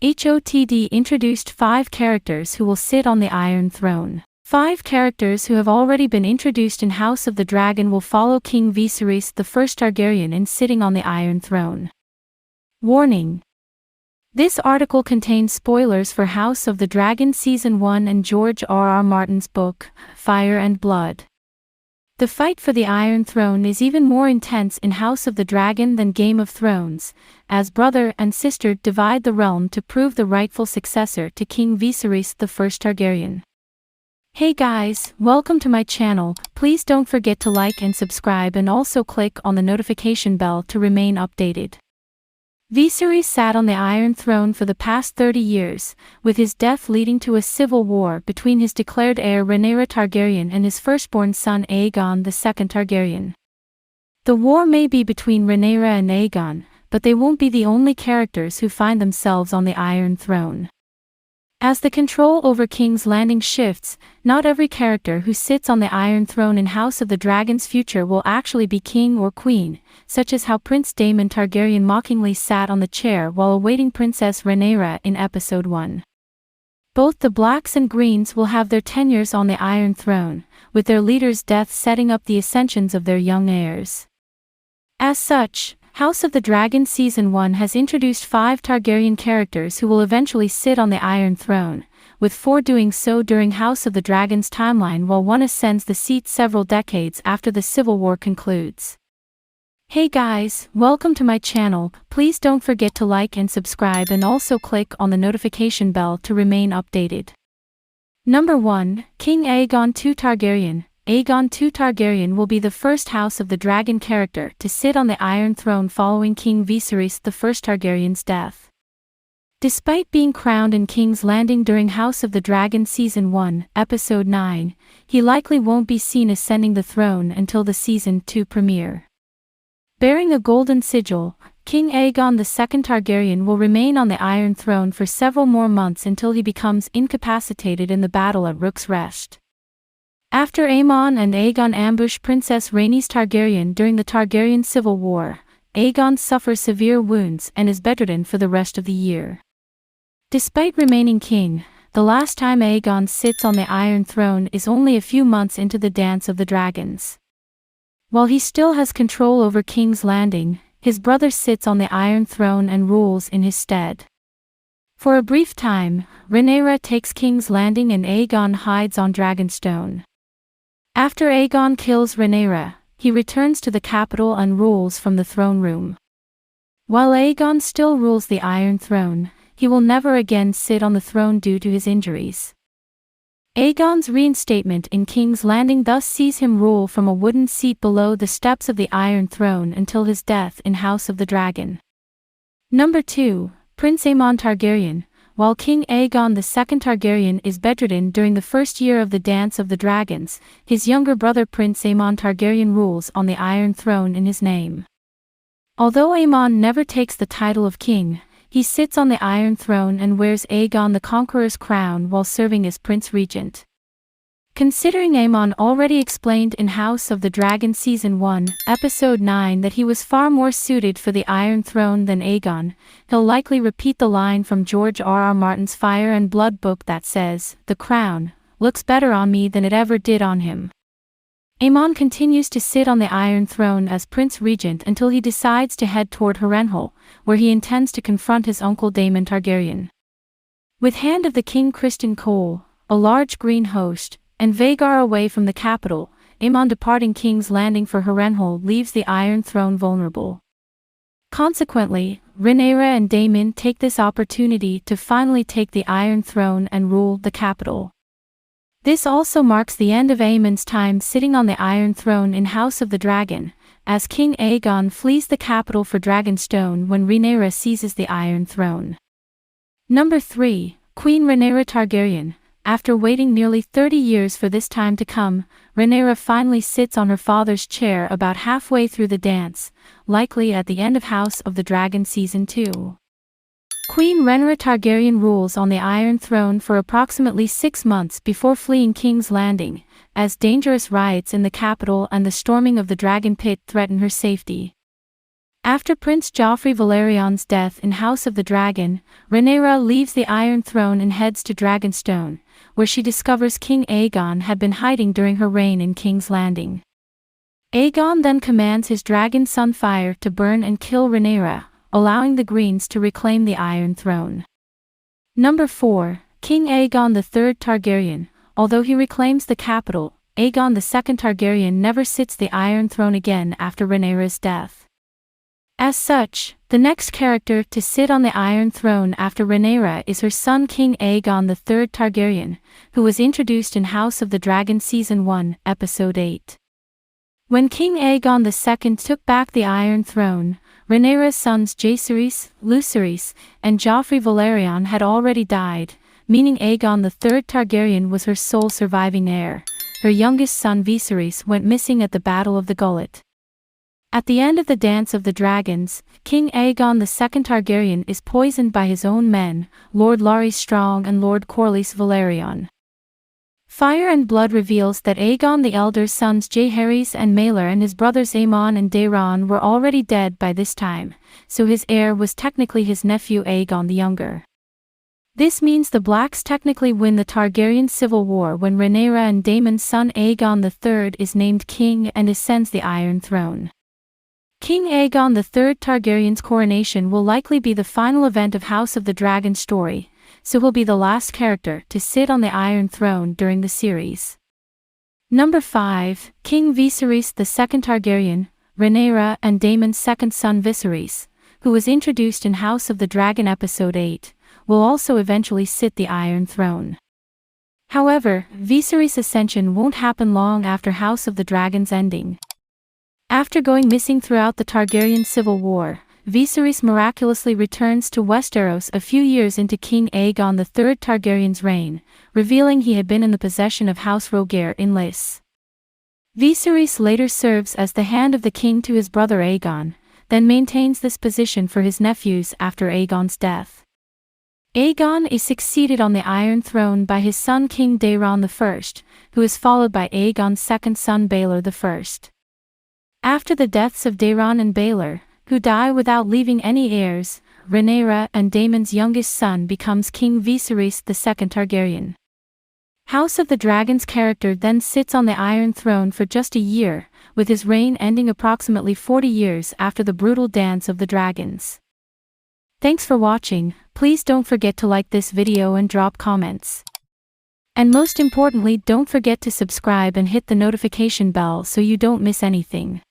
HOTD introduced 5 characters who will sit on the Iron Throne. 5 characters who have already been introduced in House of the Dragon will follow King Viserys I Targaryen in sitting on the Iron Throne. Warning: this article contains spoilers for House of the Dragon Season 1 and George R.R. Martin's book, Fire and Blood. The fight for the Iron Throne is even more intense in House of the Dragon than Game of Thrones, as brother and sister divide the realm to prove the rightful successor to King Viserys I Targaryen. Hey guys, welcome to my channel. Please don't forget to like and subscribe and also click on the notification bell to remain updated. Viserys sat on the Iron Throne for the past 30 years, with his death leading to a civil war between his declared heir Rhaenyra Targaryen and his firstborn son Aegon II Targaryen. The war may be between Rhaenyra and Aegon, but they won't be the only characters who find themselves on the Iron Throne. As the control over King's Landing shifts, not every character who sits on the Iron Throne in House of the Dragon's future will actually be king or queen, such as how Prince Daemon Targaryen mockingly sat on the chair while awaiting Princess Rhaenyra in Episode 1. Both the Blacks and Greens will have their tenures on the Iron Throne, with their leader's death setting up the ascensions of their young heirs. As such, House of the Dragon Season 1 has introduced 5 Targaryen characters who will eventually sit on the Iron Throne, with 4 doing so during House of the Dragon's timeline while one ascends the seat several decades after the Civil War concludes. Hey guys, welcome to my channel. Please don't forget to like and subscribe and also click on the notification bell to remain updated. Number 1, King Aegon II Targaryen. Aegon II Targaryen will be the first House of the Dragon character to sit on the Iron Throne following King Viserys I Targaryen's death. Despite being crowned in King's Landing during House of the Dragon Season 1, Episode 9, he likely won't be seen ascending the throne until the Season 2 premiere. Bearing a golden sigil, King Aegon II Targaryen will remain on the Iron Throne for several more months until he becomes incapacitated in the battle at Rook's Rest. After Aemon and Aegon ambush Princess Rhaenys Targaryen during the Targaryen Civil War, Aegon suffers severe wounds and is bedridden for the rest of the year. Despite remaining king, the last time Aegon sits on the Iron Throne is only a few months into the Dance of the Dragons. While he still has control over King's Landing, his brother sits on the Iron Throne and rules in his stead. For a brief time, Rhaenyra takes King's Landing and Aegon hides on Dragonstone. After Aegon kills Rhaenyra, he returns to the capital and rules from the throne room. While Aegon still rules the Iron Throne, he will never again sit on the throne due to his injuries. Aegon's reinstatement in King's Landing thus sees him rule from a wooden seat below the steps of the Iron Throne until his death in House of the Dragon. Number 2, Prince Aemon Targaryen. While King Aegon II Targaryen is bedridden during the first year of the Dance of the Dragons, his younger brother Prince Aemon Targaryen rules on the Iron Throne in his name. Although Aemon never takes the title of king, he sits on the Iron Throne and wears Aegon the Conqueror's crown while serving as Prince Regent. Considering Aemon already explained in House of the Dragon Season 1, Episode 9 that he was far more suited for the Iron Throne than Aegon, he'll likely repeat the line from George R.R. Martin's Fire and Blood book that says, "The crown looks better on me than it ever did on him." Aemon continues to sit on the Iron Throne as Prince Regent until he decides to head toward Harrenhal, where he intends to confront his uncle Daemon Targaryen. With Hand of the King Criston Cole, a large green host, and Vhagar away from the capital, Aemon departing King's Landing for Harrenhal leaves the Iron Throne vulnerable. Consequently, Rhaenyra and Daemon take this opportunity to finally take the Iron Throne and rule the capital. This also marks the end of Aemon's time sitting on the Iron Throne in House of the Dragon, as King Aegon flees the capital for Dragonstone when Rhaenyra seizes the Iron Throne. Number 3, Queen Rhaenyra Targaryen. After waiting nearly 30 years for this time to come, Rhaenyra finally sits on her father's chair about halfway through the dance, likely at the end of House of the Dragon Season 2. Queen Rhaenyra Targaryen rules on the Iron Throne for approximately 6 months before fleeing King's Landing, as dangerous riots in the capital and the storming of the Dragon Pit threaten her safety. After Prince Joffrey Valerion's death in House of the Dragon, Rhaenyra leaves the Iron Throne and heads to Dragonstone, where she discovers King Aegon had been hiding during her reign in King's Landing. Aegon then commands his dragon Sunfire to burn and kill Rhaenyra, allowing the Greens to reclaim the Iron Throne. Number 4. King Aegon III Targaryen. Although he reclaims the capital, Aegon II Targaryen never sits the Iron Throne again after Rhaenyra's death. As such, the next character to sit on the Iron Throne after Rhaenyra is her son King Aegon III Targaryen, who was introduced in House of the Dragon Season 1, Episode 8. When King Aegon II took back the Iron Throne, Rhaenyra's sons Jaehaerys, Lucerys, and Joffrey Valerion had already died, meaning Aegon III Targaryen was her sole surviving heir. Her youngest son Viserys went missing at the Battle of the Gullet. At the end of the Dance of the Dragons, King Aegon II Targaryen is poisoned by his own men, Lord Larys Strong and Lord Corlys Velaryon. Fire and Blood reveals that Aegon the Elder's sons Jaehaerys and Maelor and his brothers Aemon and Daeron were already dead by this time, so his heir was technically his nephew Aegon the Younger. This means the Blacks technically win the Targaryen civil war when Rhaenyra and Daemon's son Aegon III is named king and ascends the Iron Throne. King Aegon III Targaryen's coronation will likely be the final event of House of the Dragon story, so he'll be the last character to sit on the Iron Throne during the series. Number 5. King Viserys II Targaryen. Rhaenyra and Daemon's second son Viserys, who was introduced in House of the Dragon Episode 8, will also eventually sit the Iron Throne. However, Viserys' ascension won't happen long after House of the Dragon's ending. After going missing throughout the Targaryen civil war, Viserys miraculously returns to Westeros a few years into King Aegon III Targaryen's reign, revealing he had been in the possession of House Rogaire in Lys. Viserys later serves as the hand of the king to his brother Aegon, then maintains this position for his nephews after Aegon's death. Aegon is succeeded on the Iron Throne by his son King Daeron I, who is followed by Aegon's second son Baelor I. After the deaths of Daeron and Baelor, who die without leaving any heirs, Rhaenyra and Daemon's youngest son becomes King Viserys II Targaryen. House of the Dragon's character then sits on the Iron Throne for just a year, with his reign ending approximately 40 years after the brutal Dance of the Dragons. Thanks for watching. Please don't forget to like this video and drop comments. And most importantly, don't forget to subscribe and hit the notification bell so you don't miss anything.